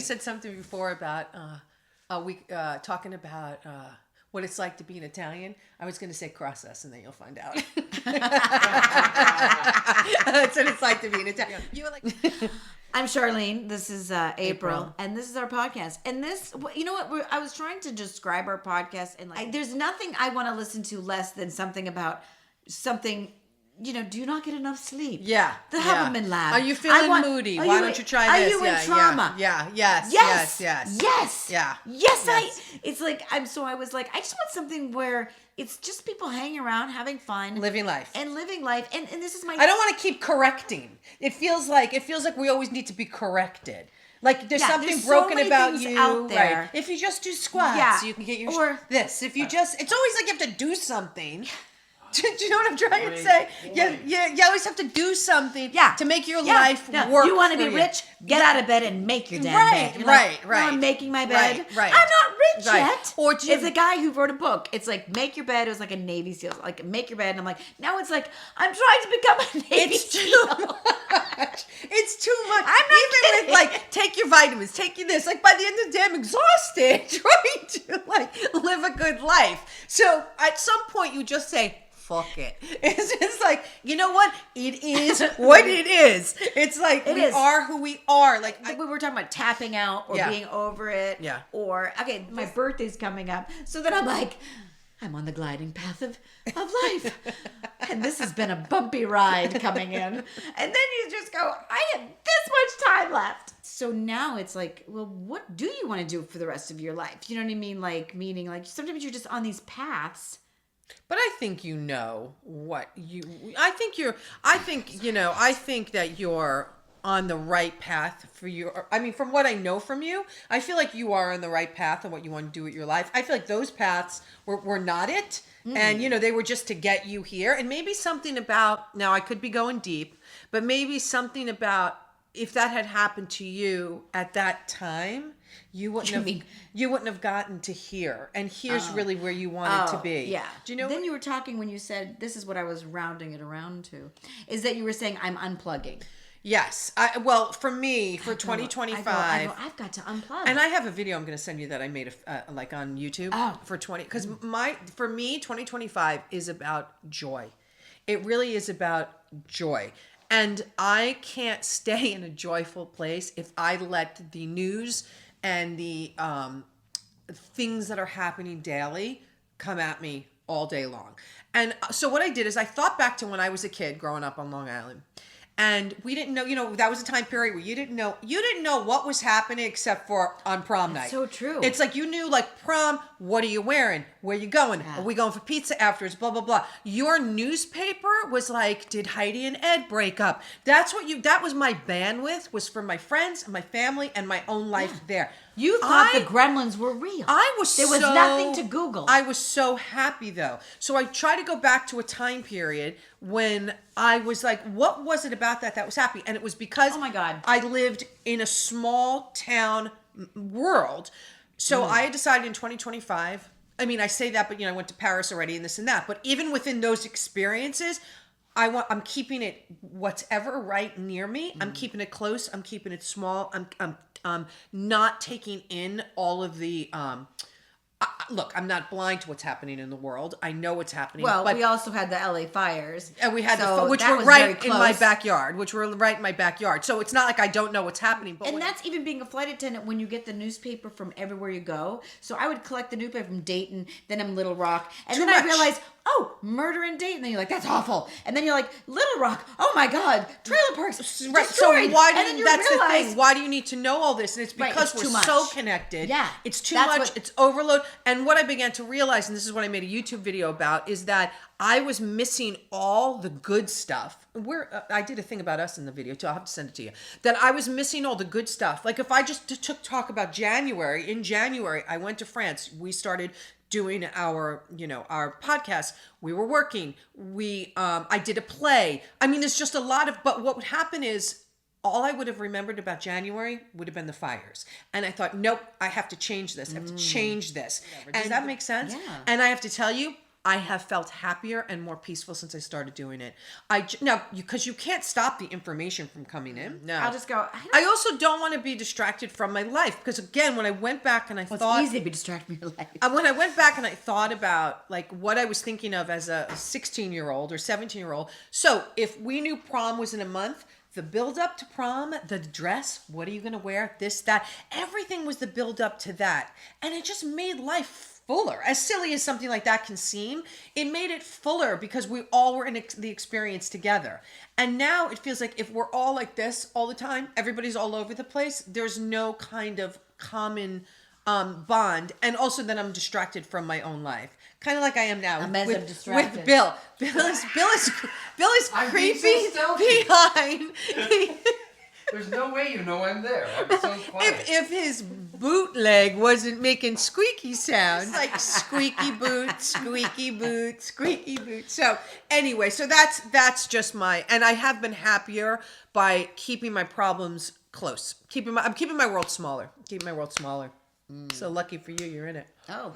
you said something before about talking about what it's like to be an Italian. I was going to say cross us, and then you'll find out. That's what it's like to be an Italian. You were like, I'm Charlene. This is April, and this is our podcast. And this, you know what? I was trying to describe our podcast, and there's nothing I want to listen to less than something about something. Do you not get enough sleep? Yeah. The Haberman Lab. Are you feeling moody? Why don't you try this? Are you in trauma? Yes. Yeah. It's like, I was like, I just want something where it's just people hanging around, having fun. Living life. And this is my... I don't want to keep correcting. It feels like we always need to be correcected. Like there's something broken about you out there. Right? If you just do squats, you can get your this. If you just, it's always like you have to do something. Do you know what I'm trying to say? You always have to do something to make your life work. You want to be rich? Get out of bed and make your damn bed. You're right. No, I'm making my bed. Right. I'm not rich yet. Or it's a guy who wrote a book. It's like, make your bed. It was like a Navy SEAL. Like, make your bed. And I'm like, now it's like, I'm trying to become a Navy SEAL. It's too much. I'm not even with take your vitamins, take you this. Like by the end of the day, I'm exhausted trying to live a good life. So at some point, you just say, fuck it. It's just like, you know what? It is what it is. It's like we are who we are. Like we were talking about tapping out or being over it. Yeah. Or my birthday's coming up. So then I'm like, I'm on the gliding path of life. And this has been a bumpy ride coming in. And then you just go, I have this much time left. So now it's like, well, what do you want to do for the rest of your life? You know what I mean? Like, meaning like sometimes you're just on these paths. But I think I think that you're on the right path for from what I know from you, I feel like you are on the right path on what you want to do with your life. I feel like those paths were not it. And, they were just to get you here. And maybe something about, now I could be going deep, but maybe something about if that had happened to you at that time, you wouldn't have gotten to here. And here's really where you wanted to be. Yeah. Do you know? Then you were talking when you said, this is what I was rounding it around to, is that you were saying I'm unplugging. Yes. For me, for 2025. I've got to unplug. And I have a video I'm going to send you that I made on YouTube for 20. Because for me, 2025 is about joy. It really is about joy. And I can't stay in a joyful place if I let the news and the things that are happening daily come at me all day long. And so what I did is I thought back to when I was a kid growing up on Long Island. And we didn't know, that was a time period where you didn't know what was happening except for on prom night. So true. It's like you knew prom, what are you wearing? Where are you going? Yeah. Are we going for pizza afterwards? Blah, blah, blah. Your newspaper was like, did Heidi and Ed break up? That was my bandwidth, was for my friends and my family and my own life there. You thought the gremlins were real. There was nothing to Google. I was so happy though. So I try to go back to a time period when I was like, what was it about that was happy? And it was because oh my God, I lived in a small town world. So I had decided in 2025, I say that, but I went to Paris already and this and that. But even within those experiences, I'm keeping it whatever right near me. I'm keeping it close. I'm keeping it small. I'm not taking in all of the look, I'm not blind to what's happening in the world. I know what's happening. Well, but we also had the LA fires. And we had which were right in my backyard. So it's not like I don't know what's happening. But that's even being a flight attendant when you get the newspaper from everywhere you go. So I would collect the newspaper from Dayton, then I'm Little Rock. And then I realized, murder in Dayton. And then you're like, that's awful. And then you're like, Little Rock, oh my God, trailer parks destroyed. Right. So the thing. Why do you need to know all this? And it's because we're so connected. Yeah. It's too much. It's overload. And what I began to realize, and this is what I made a YouTube video about, is that I was missing all the good stuff. I did a thing about us in the video too. I'll have to send it to you. That I was missing all the good stuff. Like if I just talk about January. In January, I went to France. We started doing our podcast. We were working. I did a play. There's just a lot of. But what would happen is, all I would have remembered about January would have been the fires. And I thought, nope, I have to change this. I have to change this. Does that make sense? Yeah. And I have to tell you, I have felt happier and more peaceful since I started doing it. Now, because you can't stop the information from coming in. No. I'll just go. I also don't want to be distracted from my life, because again, when I went back and I thought, it's easy to be distracted from your life. when I went back and I thought about like what I was thinking of as a 16-year-old or 17-year-old. So if we knew prom was in a month, the build up to prom, the dress, what are you going to wear? This, that, everything was the build up to that. And it just made life fuller. As silly as something like that can seem, it made it fuller because we all were in the experience together. And now it feels like if we're all like this all the time, everybody's all over the place, there's no kind of common bond. And also then I'm distracted from my own life. Kind of like I am now with Bill. Bill is creepy behind. There's no way you know I'm there. I'm so quiet. If his bootleg wasn't making squeaky sounds, like squeaky boot, squeaky boot, squeaky boot. So anyway, so that's just and I have been happier by keeping my problems close. I'm keeping my world smaller. So lucky for you, you're in it. Oh.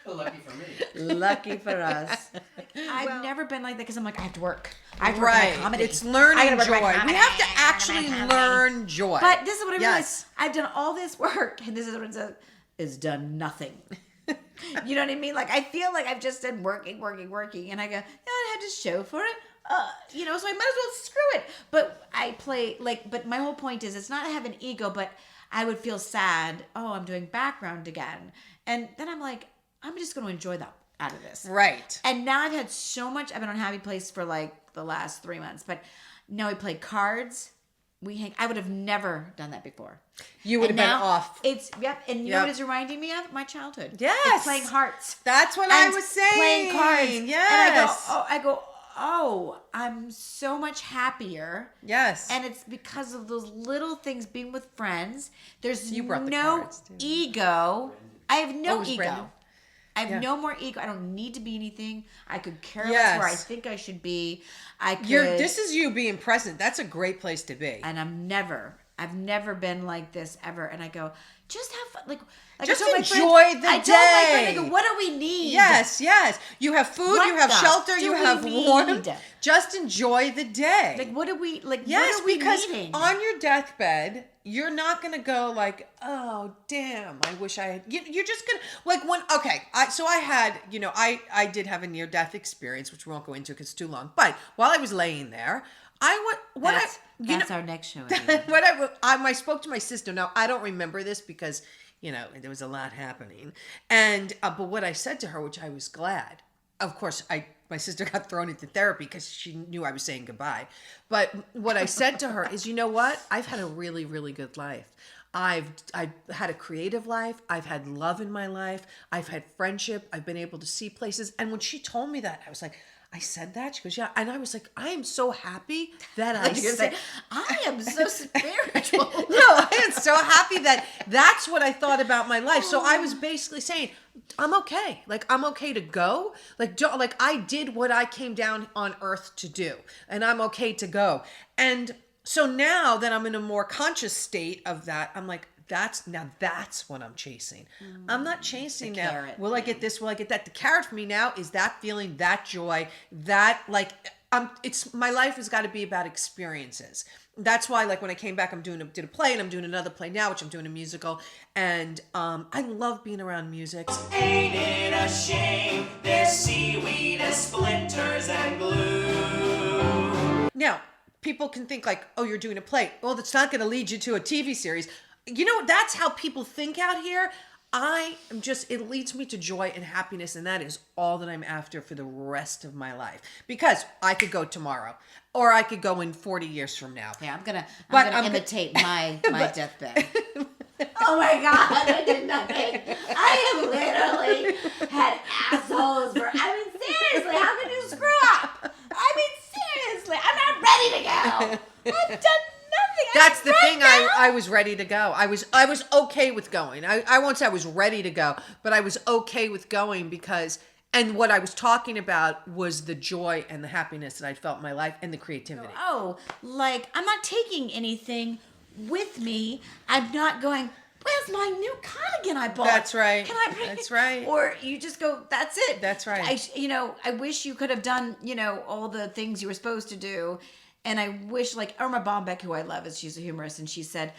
Lucky for me. Lucky for us. I've never been like that because I'm like, I have to work. I have to right. work my comedy. It's learning joy. We have to actually learn joy. But this is what I realized. I've done all this work, and this is what it says, is done nothing. You know what I mean? Like, I feel like I've just been working. And I go, I had to show for it. So I might as well screw it. But I play, but my whole point is, it's not to have an ego, but I would feel sad. Oh, I'm doing background again. And then I'm like, I'm just going to enjoy that out of this. Right. And now I've had so much. I've been on Happy Place for the last 3 months. But now we play cards. We hang. I would have never done that before. You would have been off. And you know what it's reminding me of? My childhood. Yes. It's playing hearts. That's what I was saying. Playing cards. Yes. And I go, I'm so much happier. Yes. And it's because of those little things, being with friends. There's you brought the no cards, too. Ego. I have no ego. Brandon? I have no more ego. I don't need to be anything. I could care Yes. less where I think I should be. This is you being present. That's a great place to be. And I've never been like this ever. And I go, just have fun. Just I enjoy friend, the I day. told my friend, I go, what do we need? Yes. You have food, What you have the shelter, do you we have need? warmth. Just enjoy the day. What are we Yes, what are we because needing? on your deathbed, you're not going to go like, oh, damn, I wish I had. You're just going to, I had, I did have a near-death experience, which we won't go into because it's too long. But while I was laying there, That's our next show. I spoke to my sister. Now, I don't remember this because, there was a lot happening. And, but what I said to her, which I was glad, of course, my sister got thrown into therapy because she knew I was saying goodbye. But what I said to her is, you know what? I've had a really, really good life. I've had a creative life. I've had love in my life. I've had friendship. I've been able to see places. And when she told me that, I was like, I said that? She goes, yeah. And I was like, I am so happy that I said, I am so spiritual. No, I am so happy that that's what I thought about my life. So I was basically saying, I'm okay. I'm okay to go. I did what I came down on earth to do, and I'm okay to go. And so now that I'm in a more conscious state of that, I'm like, that's what I'm chasing. I'm not chasing now. Carrot. Will I get this? Will I get that? The carrot for me now is that feeling, that joy, that it's my life has got to be about experiences. That's why, when I came back, did a play, and I'm doing another play now, which I'm doing a musical, and I love being around music. Ain't it a shame there's seaweed and splinters and glue? Now, people can think oh, you're doing a play. Well, that's not going to lead you to a TV series. That's how people think out here. It leads me to joy and happiness, and that is all that I'm after for the rest of my life. Because I could go tomorrow, or I could go in 40 years from now. Yeah, I'm gonna imitate my deathbed. Oh my God, I did nothing. I have literally had assholes seriously, how could you screw up? Seriously, I'm not ready to go. I've done nothing. That's the thing. I was ready to go. I was okay with going. I won't say I was ready to go, but I was okay with going because, and what I was talking about was the joy and the happiness that I felt in my life and the creativity. I'm not taking anything with me. I'm not going, where's my new cardigan I bought? That's right. Can I bring That's it? right. Or you just go, that's it. That's right. I wish you could have done, all the things you were supposed to do. And I wish, like, Irma Bombeck, who I love, she's a humorist, and she said,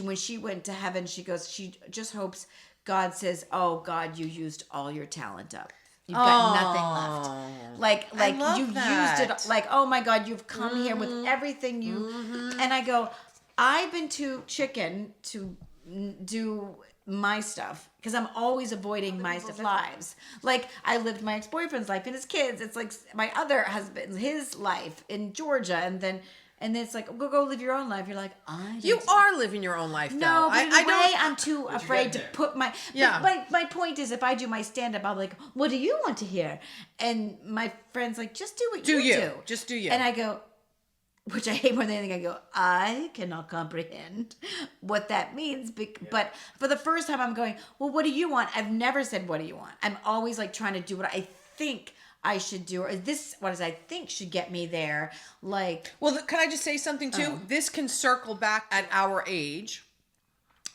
when she went to heaven, she goes, she just hopes God says, oh, God, you used all your talent up. You've got nothing left. Like you've used it. Like, oh my God, you've come here with everything you. And I go, I've been too chicken to do my stuff because I'm always avoiding my lives. Like, I lived my ex-boyfriend's life and his kids. It's like my other husband's, his life in Georgia, and then it's like, go live your own life. You're like, you are living your own life, though. No, but in a way, I'm too afraid to there? put my... Yeah. My point is, if I do my stand-up, I'm like, what do you want to hear? And my friend's like, just do what you do. Just do you. And I go, which I hate more than anything, I go, I cannot comprehend what that means. But for the first time, I'm going, well, what do you want? I've never said, what do you want? I'm always like trying to do what I think I should do, or this what does I think should get me there. Like, well, can I just say something too? This can circle back at our age.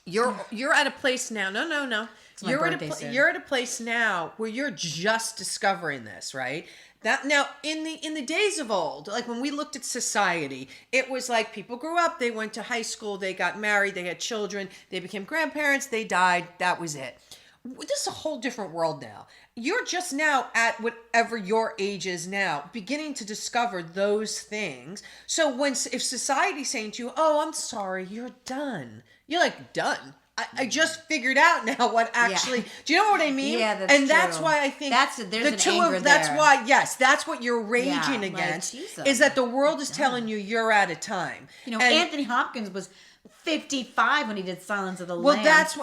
You're at a place now. No. You're at a place now where you're just discovering this, right? That now in the days of old, like when we looked at society, it was like people grew up, they went to high school, they got married, they had children, they became grandparents, they died, that was it. This is a whole different world now. You're just now at whatever your age is now, beginning to discover those things. So if society's saying to you, oh, I'm sorry, you're done. You're like, done? I just figured out now what actually, do you know what I mean? Yeah, that's true. That's why I think that's why, yes, that's what you're raging against, is that the world is telling you you're out of time. Anthony Hopkins was 55 when he did Silence of the Lambs. Well,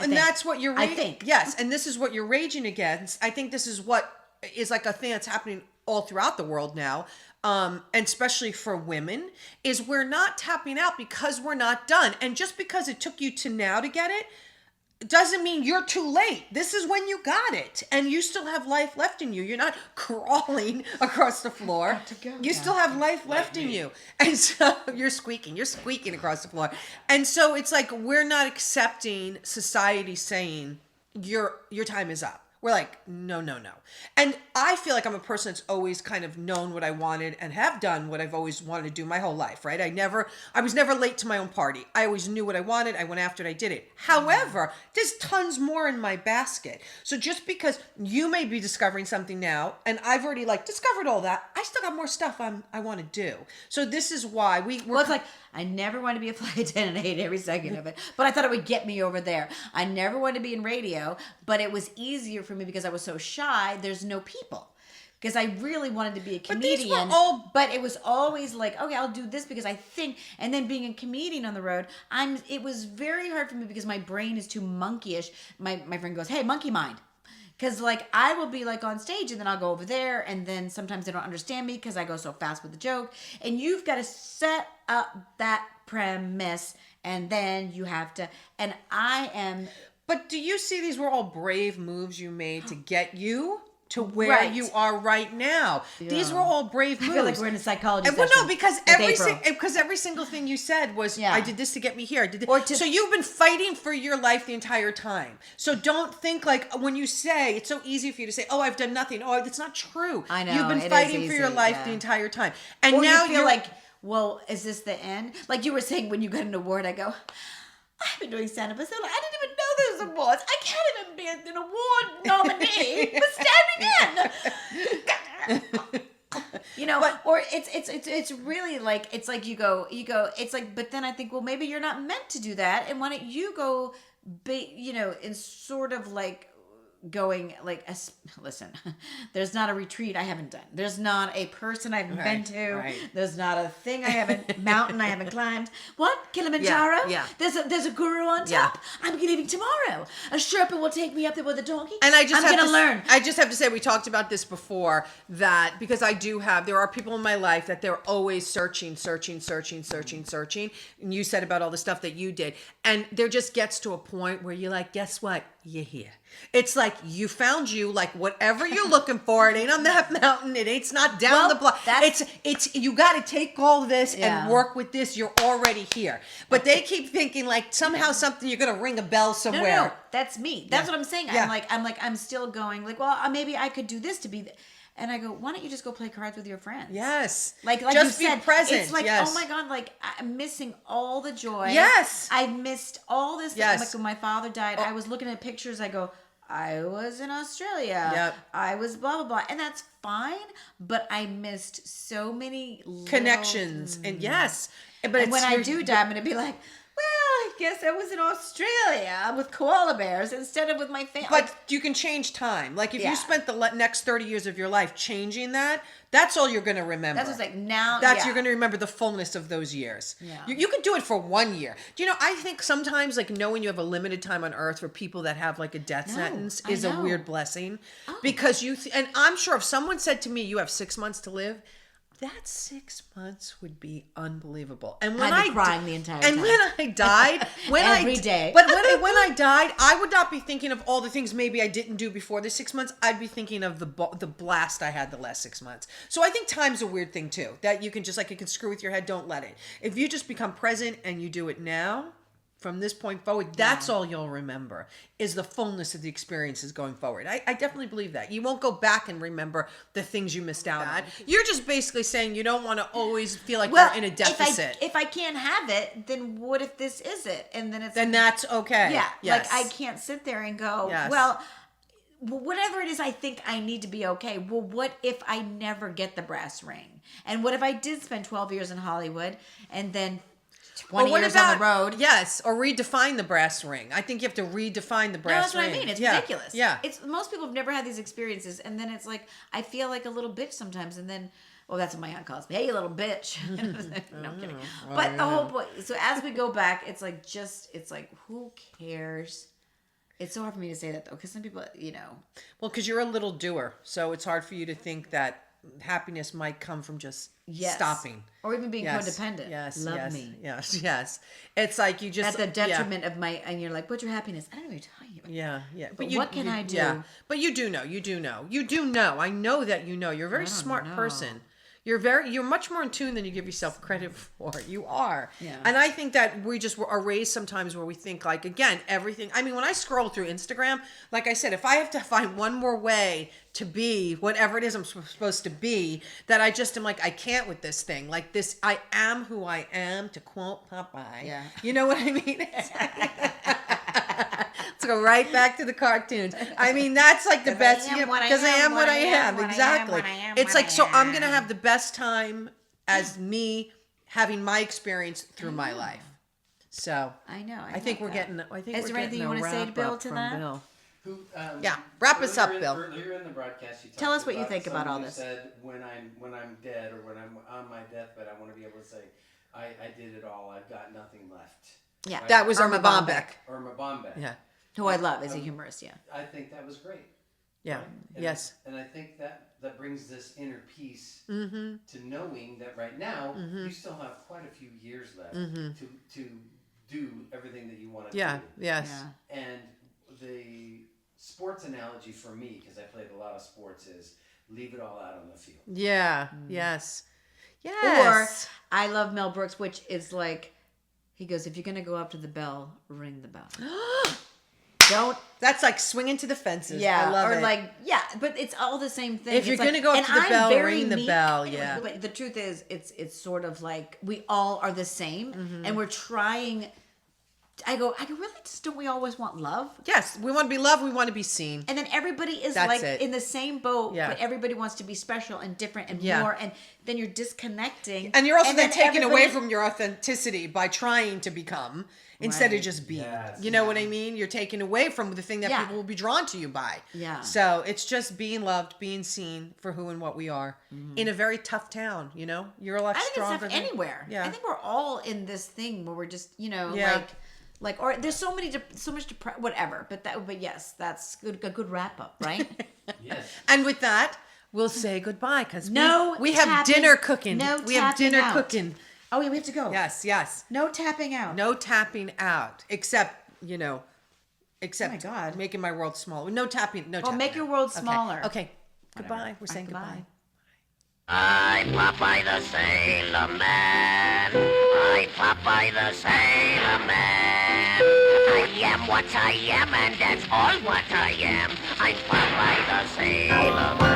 that's what you're. I think yes, and this is what you're raging against. I think this is what is like a thing that's happening all throughout the world now, and especially for women, is we're not tapping out because we're not done, and just because it took you to now to get it doesn't mean you're too late. This is when you got it, and you still have life left in you. You're not crawling across the floor. You still have life left in you, and so you're squeaking across the floor. And so it's like we're not accepting society saying your time is up. We're like, no. And I feel like I'm a person that's always kind of known what I wanted and have done what I've always wanted to do my whole life, right? I was never late to my own party. I always knew what I wanted. I went after it. I did it. However, there's tons more in my basket. So just because you may be discovering something now, and I've already discovered all that, I still got more stuff I want to do. So this is why we're it's like, I never wanted to be a flight attendant. I hate every second of it. But I thought it would get me over there. I never wanted to be in radio, but it was easier for me because I was so shy. There's no people. Because I really wanted to be a comedian. But it was always like, okay, I'll do this because I think. And then being a comedian on the road, it was very hard for me because my brain is too monkeyish. My friend goes, hey, monkey mind. Because, I will be, on stage, and then I'll go over there, and then sometimes they don't understand me because I go so fast with the joke. And you've got to set up that premise, and then you have to... And I am... But do you see these were all brave moves you made to get you to where you are right now? Yeah. These were all brave moves. I feel like we're in a psychology session. Well, no, because every single thing you said was, I did this to get me here. I did this. So you've been fighting for your life the entire time. So don't think when you say, it's so easy for you to say, oh, I've done nothing. Oh, that's not true. I know. You've been fighting for your life the entire time. And now you feel like, well, is this the end? Like you were saying when you got an award, I go... I've been doing stand-up for so long. I didn't even know there was awards. I can't even be an award nominee for standing in. Or it's really it's like you go, it's like, but then I think, well, maybe you're not meant to do that. And why don't you go, in sort of going listen, there's not a retreat I haven't done. There's not a person I haven't been to. Right. There's not a thing mountain I haven't climbed. What? Kilimanjaro? Yeah. There's a guru on top. Yeah. I'm leaving tomorrow. A Sherpa will take me up there with a donkey. And I'm going to learn. I just have to say, we talked about this before, that because there are people in my life that they're always searching. And you said about all the stuff that you did. And there just gets to a point where you're like, guess what? you're here. It's like you found you, like whatever you're looking for. It ain't on that mountain. It's not down the block. It's you got to take all this and work with this. You're already here. But they keep thinking like somehow something you're gonna ring a bell somewhere. No, that's me. That's what I'm saying. Yeah. I'm still going like, well, maybe I could do this to be. And I go, why don't you just go play cards with your friends? Yes. Like just you be said, present. it's like, yes. oh my God, like I'm missing all the joy. Yes. I missed all this. Yes. Like when my father died, I was looking at pictures. I go, I was in Australia. Yep. I was blah, blah, blah. And that's fine. But I missed so many connections. And yes. But and when I do die, I'm going to be like, well, I guess I was in Australia with koala bears instead of with my family. But you can change time. Like if you spent the next 30 years of your life changing that, that's all you're going to remember. That's what's like now. You're going to remember the fullness of those years. Yeah. You can do it for 1 year. Do you know, I think sometimes like knowing you have a limited time on earth for people that have like a death sentence is a weird blessing. Because and I'm sure if someone said to me, you have 6 months to live, that 6 months would be unbelievable. And when I'd be crying the entire time. And when I died, Every day. But when I died, I would not be thinking of all the things maybe I didn't do before the 6 months. I'd be thinking of the blast I had the last 6 months. So I think time's a weird thing too. That you can just like it can screw with your head. Don't let it. If you just become present and you do it now, from this point forward, that's all you'll remember is the fullness of the experiences going forward. I definitely believe that. You won't go back and remember the things you missed out on. You're just basically saying you don't want to always feel like you're in a deficit. If I can't have it, then what if this is it? And then that's okay. Yeah. Yes. Like I can't sit there and go, Yes. well, whatever it is I think I need to be okay. Well, what if I never get the brass ring? And what if I did spend 12 years in Hollywood and then 20 years on the road? Yes, or redefine the brass ring. I think you have to redefine the brass ring. No, that's what I mean. It's ridiculous. Yeah. Most people have never had these experiences, and then it's like I feel like a little bitch sometimes, and then that's what my aunt calls me. Hey, you little bitch. No, I'm kidding. But the whole point. So as we go back, it's like who cares? It's so hard for me to say that though, because some people, Well, because you're a little doer, so it's hard for you to think that happiness might come from just stopping. Or even being codependent. Yes. Love me. Yes. It's like you just at the detriment of my, and you're like, what's your happiness? I don't know what you're talking about. Yeah. But what can I do? Yeah. But you do know. I know that you know. You're a very smart person. You're much more in tune than you give yourself credit for. You are. Yeah. And I think that we just are raised sometimes where we think like, again, everything. I mean, when I scroll through Instagram, like I said, if I have to find one more way to be whatever it is I'm supposed to be, that I just am like, I can't with this thing. Like this, I am who I am, to quote Popeye. Yeah. You know what I mean? Let's go right back to the cartoons. I mean, that's like the best. Because I am what I am. Exactly. It's like, so I'm going to have the best time as me having my experience through my life. So I know. I think we're getting. Is there anything you want to say to Bill to that? Who, wrap us up, Bill. Earlier in the broadcast, you Tell talked us what you think about all someone who this. Said when I'm dead or when I'm on my deathbed, I want to be able to say, I did it all. I've got nothing left. Yeah, Right? That was Irma Bombeck. Irma Bombeck. Yeah. Who I love as a humorist. Yeah. I think that was great. Yeah. Right? Yes. And I think that brings this inner peace Mm-hmm. to knowing that right now you still have quite a few years left to do everything that you want to Yeah. do. Yes. Yeah. And the sports analogy for me, because I played a lot of sports, is leave it all out on the field. Yeah. Yes. Yes. Or I love Mel Brooks, which is like, he goes, if you're going to go up to the bell, ring the bell. Don't. That's like swinging to the fences. Yeah. I love or it. like, yeah, but it's all the same thing. If you're It's gonna go up to the and I'm bell, very ring the meek. bell, yeah. But the truth is, it's sort of like we all are the same, and we're trying. I go, really? Just don't we always want love? Yes, we want to be loved. We want to be seen. And then everybody is That's like it. in the same boat, Yeah. but everybody wants to be special and different and Yeah. more. And then you're disconnecting. And you're also then taking away everybody- from your authenticity by trying to become instead of Right. just being. Yes. You know what I mean? You're taking away from the thing that Yeah. people will be drawn to you by. Yeah. So it's just being loved, being seen for who and what we are in a very tough town. You know, you're a lot I think it's stronger tough than anywhere. Yeah. I think we're all in this thing where we're just, Yeah. like, or there's so much whatever. But yes, that's a good wrap up, right? Yes. And with that, we'll say goodbye because No we have tapping- dinner cooking. no we have tapping dinner out. cooking. Oh yeah, we have to go. Yes, yes. No tapping out. No tapping out, except, except Oh my God. making my world smaller. No tapping. No Well, tapping. make your world Okay. smaller. Okay. Goodbye. We're saying goodbye. I'm Popeye the Sailor Man. I'm Popeye the Sailor Man. I am what I am, and that's all what I am. I'm Popeye the Sailor Man.